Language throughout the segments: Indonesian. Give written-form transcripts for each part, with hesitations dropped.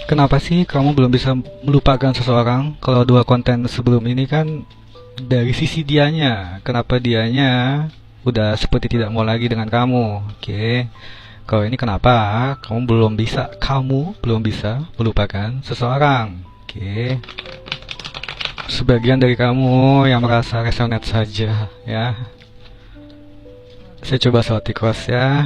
Kenapa sih kamu belum bisa melupakan seseorang? Kalau dua konten sebelum ini kan dari sisi dianya, kenapa dianya udah seperti tidak mau lagi dengan kamu. Oke. Kalau ini kenapa kamu belum bisa melupakan seseorang. Oke. Sebagian dari kamu yang merasa resonate saja ya. Saya coba salty cross ya.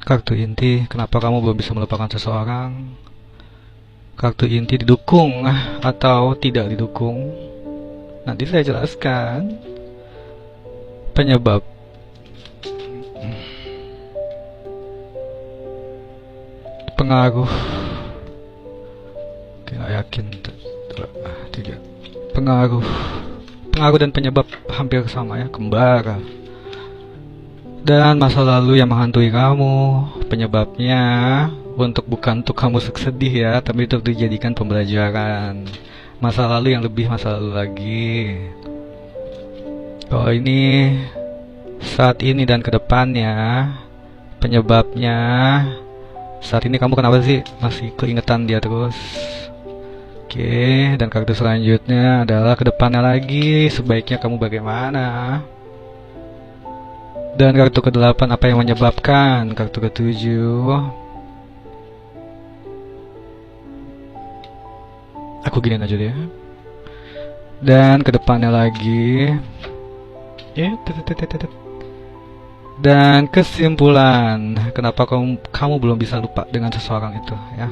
Kartu inti, kenapa kamu belum bisa melupakan seseorang? Kartu inti didukung atau tidak didukung? Nanti saya jelaskan. Penyebab. Pengaruh. Oke, nggak yakin. Dua, tiga. Pengaruh. Pengaruh dan penyebab hampir sama ya, kembar. Dan masa lalu yang menghantui kamu, penyebabnya bukan untuk kamu sedih ya, tapi untuk dijadikan pembelajaran. Masa lalu yang lebih masa lalu lagi. Kalau ini saat ini dan kedepannya, penyebabnya saat ini kamu kenapa sih masih keingetan dia terus? Oke, dan kartu selanjutnya adalah kedepannya lagi, sebaiknya kamu bagaimana? Dan kartu ke-8 apa yang menyebabkan? Kartu ke-7 aku giniin aja deh. Dan kedepannya lagi dan kesimpulan, kenapa kamu belum bisa lupa dengan seseorang itu ya?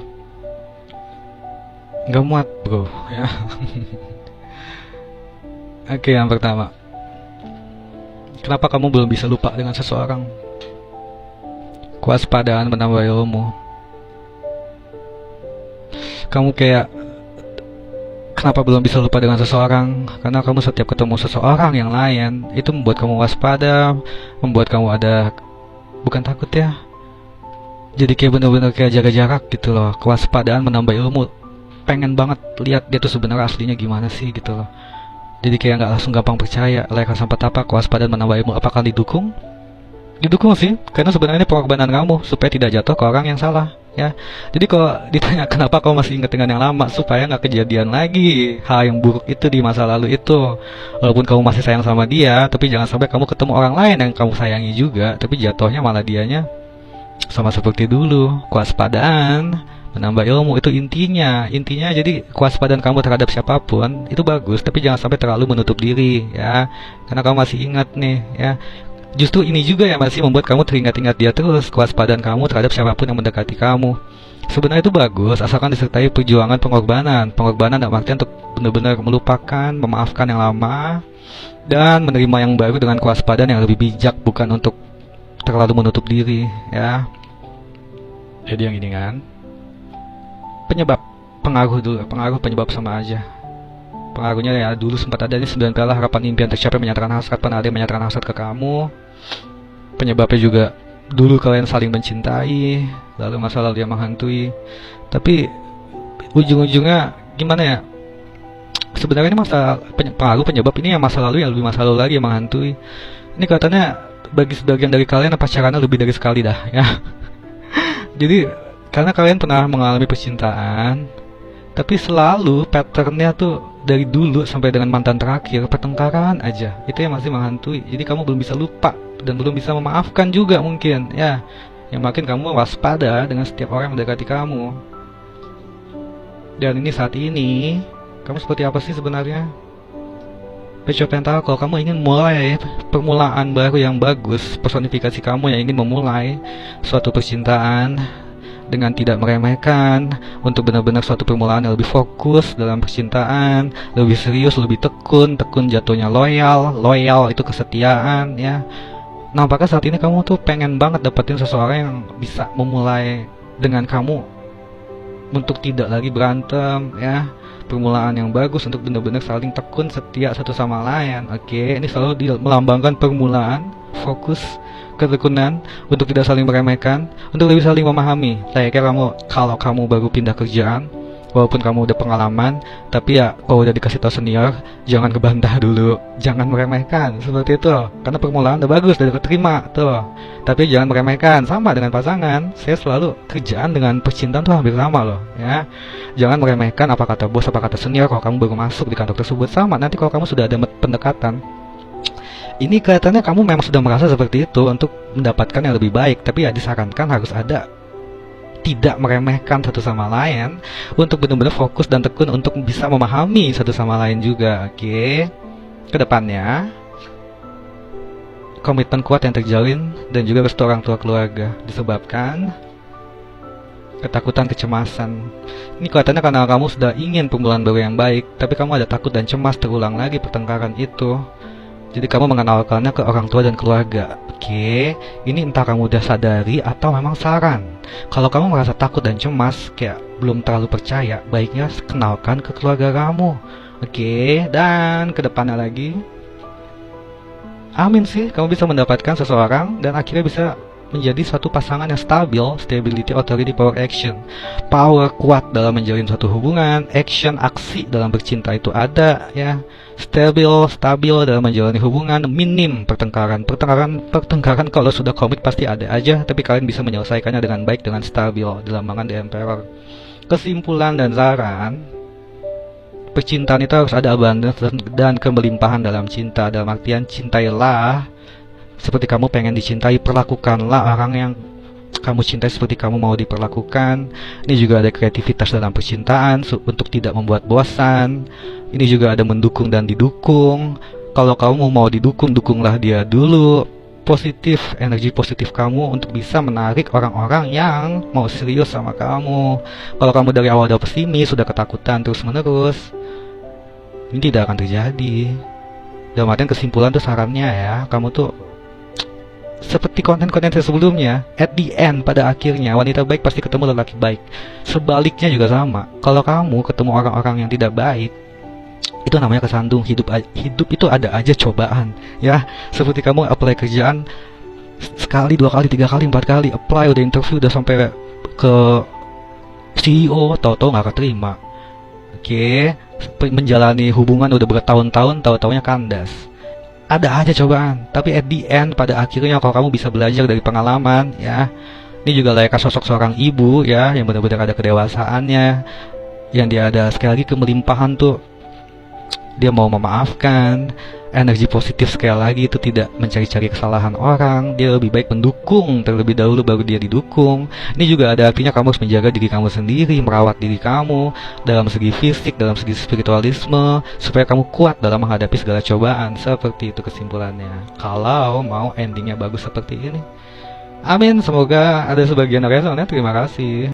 Nggak muat bro ya. Oke, yang pertama, kenapa kamu belum bisa lupa dengan seseorang? Kewaspadaan menambah ilmu. Kamu kayak, kenapa belum bisa lupa dengan seseorang? Karena kamu setiap ketemu seseorang yang lain, itu membuat kamu waspada, membuat kamu ada, bukan takut ya, jadi kayak bener-bener kayak jaga jarak gitu loh. Kewaspadaan menambah ilmu. Pengen banget lihat dia tuh sebenarnya aslinya gimana sih gitu loh. Jadi kayak nggak langsung gampang percaya. Layakkan sampai tapak, kewaspadaan menambah ilmu. Apakah didukung? Didukung sih, karena sebenarnya ini pengorbanan kamu supaya tidak jatuh ke orang yang salah ya. Jadi kalau ditanya kenapa kamu masih ingat dengan yang lama, supaya nggak kejadian lagi hal yang buruk itu di masa lalu itu. Walaupun kamu masih sayang sama dia, tapi jangan sampai kamu ketemu orang lain yang kamu sayangi juga, tapi jatuhnya malah dianya sama seperti dulu. Kewaspadaan menambah ilmu itu intinya. Jadi kewaspadaan kamu terhadap siapapun itu bagus, tapi jangan sampai terlalu menutup diri ya, karena kamu masih ingat nih ya. Justru ini juga yang masih membuat kamu teringat-ingat dia terus. Kewaspadaan kamu terhadap siapapun yang mendekati kamu sebenarnya itu bagus, asalkan disertai perjuangan pengorbanan dalam artian untuk benar-benar melupakan, memaafkan yang lama, dan menerima yang baru dengan kewaspadaan yang lebih bijak, bukan untuk terlalu menutup diri ya. Jadi yang ini kan penyebab, pengaruh penyebab sama aja. Pengaruhnya ya, dulu sempat ada nih 9 piala harapan impian tercapai, menyatakan hasrat, pernah ada yang menyatakan hasrat ke kamu. Penyebabnya juga dulu kalian saling mencintai, lalu masa lalu yang menghantui. Tapi ujung-ujungnya gimana ya, sebenarnya ini pengaruh penyebab ini yang masa lalu, yang lebih masa lalu lagi yang menghantui. Ini katanya bagi sebagian dari kalian pacarannya lebih dari sekali dah ya. Jadi karena kalian pernah mengalami percintaan, tapi selalu patternnya tuh dari dulu sampai dengan mantan terakhir pertengkaran aja. Itu yang masih menghantui. Jadi kamu belum bisa lupa dan belum bisa memaafkan juga mungkin ya. Yang makin kamu waspada dengan setiap orang yang mendekati kamu. Dan ini saat ini kamu seperti apa sih sebenarnya? Page of Pentacle, kalau kamu ingin mulai permulaan baru yang bagus, personifikasi kamu yang ingin memulai suatu percintaan dengan tidak meremehkan, untuk benar-benar suatu permulaan yang lebih fokus dalam percintaan, lebih serius, lebih tekun jatuhnya loyal itu kesetiaan ya. Nampaknya saat ini kamu tuh pengen banget dapetin seseorang yang bisa memulai dengan kamu untuk tidak lagi berantem ya. Permulaan yang bagus untuk benar-benar saling tekun, setia satu sama lain. Oke, ini selalu melambangkan permulaan, fokus, ketekunan, untuk tidak saling meremehkan, untuk lebih saling memahami. Layaknya kalau kamu baru pindah kerjaan, walaupun kamu udah pengalaman, tapi ya kalau udah dikasih tahu senior, jangan kebantah dulu, jangan meremehkan seperti itu. Karena permulaan udah bagus, udah keterima tuh. Tapi jangan meremehkan. Sama dengan pasangan, saya selalu kerjaan dengan percintaan tuh hampir sama loh, ya. Jangan meremehkan apa kata bos, apa kata senior kalau kamu baru masuk di kantor tersebut. Sama nanti kalau kamu sudah ada pendekatan, ini kelihatannya kamu memang sudah merasa seperti itu untuk mendapatkan yang lebih baik, tapi ya disarankan harus ada tidak meremehkan satu sama lain, untuk benar-benar fokus dan tekun untuk bisa memahami satu sama lain juga. Oke, kedepannya komitmen kuat yang terjalin dan juga restu orang tua keluarga disebabkan ketakutan, kecemasan. Ini kelihatannya karena kamu sudah ingin permulaan baru yang baik, tapi kamu ada takut dan cemas terulang lagi pertengkaran itu. Jadi kamu mengenalkannya ke orang tua dan keluarga. Oke, ini entah kamu udah sadari atau memang saran. Kalau kamu merasa takut dan cemas, kayak belum terlalu percaya, baiknya kenalkan ke keluarga kamu. Oke, dan kedepannya lagi, amin sih, kamu bisa mendapatkan seseorang dan akhirnya bisa menjadi satu pasangan yang stabil, stability, authority, power, action. Power kuat dalam menjalin suatu hubungan, action, aksi dalam bercinta itu ada, ya. Stabil dalam menjalani hubungan, minim pertengkaran kalau sudah komit pasti ada aja, tapi kalian bisa menyelesaikannya dengan baik, dengan stabil, dilambangkan The Emperor. Kesimpulan dan saran, percintaan itu harus ada abundance dan kemelimpahan dalam cinta. Dalam artian, cintailah seperti kamu pengen dicintai, perlakukanlah orang yang kamu cintai seperti kamu mau diperlakukan. Ini juga ada kreativitas dalam percintaan untuk tidak membuat bosan. Ini juga ada mendukung dan didukung. Kalau kamu mau didukung, dukunglah dia dulu. Positif, energi positif kamu untuk bisa menarik orang-orang yang mau serius sama kamu. Kalau kamu dari awal udah pesimis, sudah ketakutan terus-menerus, ini tidak akan terjadi. Dalam artian kesimpulan tuh sarannya ya, kamu tuh seperti konten-konten sebelumnya, at the end, pada akhirnya wanita baik pasti ketemu lelaki baik. Sebaliknya juga sama. Kalau kamu ketemu orang-orang yang tidak baik, itu namanya kesandung. Hidup itu ada aja cobaan, ya. Seperti kamu apply kerjaan sekali, 2 kali, 3 kali, 4 kali apply, udah interview, udah sampai ke CEO, tahu-tahu nggak keterima. Oke, menjalani hubungan udah bertahun-tahun, tahu-taunya kandas. Ada aja cobaan, tapi at the end, pada akhirnya kalau kamu bisa belajar dari pengalaman, ya. Ini juga layaknya sosok seorang ibu, ya, yang benar-benar ada kedewasaannya, yang dia ada sekali lagi kemelimpahan tuh. Dia mau memaafkan, energi positif sekali lagi itu tidak mencari-cari kesalahan orang. Dia lebih baik mendukung terlebih dahulu baru dia didukung. Ini juga ada artinya kamu harus menjaga diri kamu sendiri, merawat diri kamu dalam segi fisik, dalam segi spiritualisme, supaya kamu kuat dalam menghadapi segala cobaan. Seperti itu kesimpulannya, kalau mau endingnya bagus seperti ini. Amin, semoga ada sebagian resonnya. Terima kasih.